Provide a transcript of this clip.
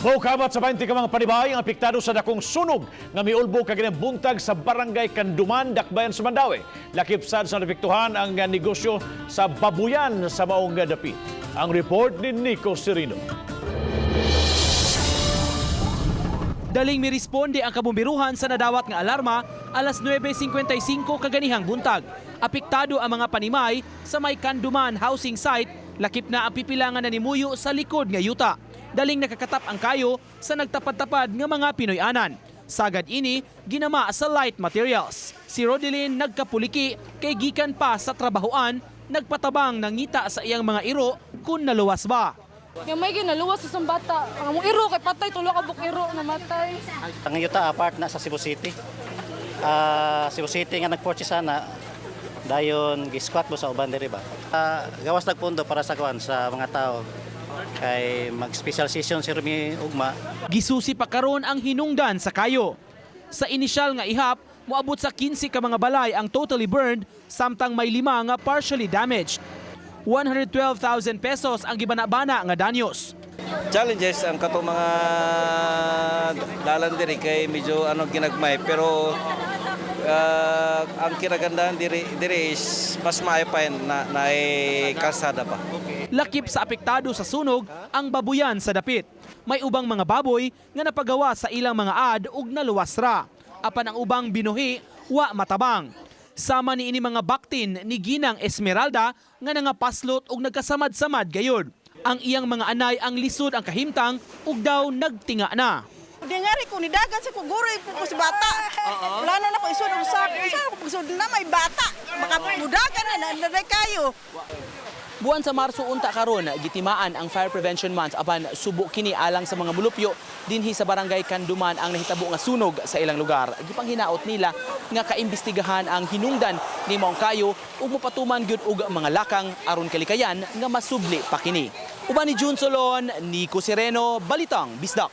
Kaukabat sa 20 ka mga panibay ang apektado sa dakong sunog nga miulbo kaginang buntag sa barangay Kanduman, Dakbayan sa Mandawi. Lakip sad sa napektuhan ang negosyo sa babuyan sa maong dapit. Ang report ni Nico Serino. Daling miresponde ang kabumbiruhan sa nadawat nga alarma alas 9:55 kaganihang buntag. Apektado ang mga panimay sa may Kanduman housing site, lakip na ang pipilangan na nimuyo sa likod nga yuta. Daling nakakatap ang kayo sa nagtapad-tapad nga mga Pinoy-anan. Sagad ini, ginama sa light materials. Si Rodelyn nagkapuliki kay gikan pa sa trabahoan, nagpatabang ng ngita sa iyang mga iro kung naluwas ba. Yung may ginaluwas sa isang bata. Ang mong iro kay patay, tulo ka buk iro namatay. Ang yuta apart na sa Cebu City. Cebu City nga nag-purchase sana dayon gi-squat mo sa uban diri ba. Gawas nagpundo para sa kuan sa mga tao. Kay mag-special session si Rumi Ugma. Gisusi pa karon ang hinungdan sa kayo. Sa inisyal nga ihap, moabot sa 15 ka mga balay ang totally burned, samtang may 5 nga partially damaged. 112,000 pesos ang gibanabana nga danyos. Challenges ang katong mga dalan diri kay medyo ginagmay, pero ang kinagandahan diri is mas maayo pa na kalsada pa. Lakip sa apektado sa sunog ang babuyan sa dapit. May ubang mga baboy nga napagawa sa ilang mga ad ug naluwas ra. Apan ang ubang binuhi wa matabang. Sama ni ini mga baktin ni Ginang Esmeralda nga nangapaslot ug nagkasamad-samad gayud. Ang iyang mga anay ang lisod ang kahimtang ug daw nagtinga na. Di nga rin, kung nidagan sa kuguroy po si bata. Plano na ko isod ang sak. Saan ko pagsud na may bata. Baka mudagan na, nanday kayo. Buwan sa Marso unta karon gitimaan ang Fire Prevention Month apan subo kini alang sa mga mulupyo dinhi sa barangay Kanduman ang nahitabo nga sunog sa ilang lugar. Gipanghinaot nila nga kaimbestigahan ang hinungdan ni maong kayo ug mopatuman gyud og mga lakang aron kalikayan nga masubli pa kini. Uban ni June Solon, Nico Sereno, Balitang Bisdak.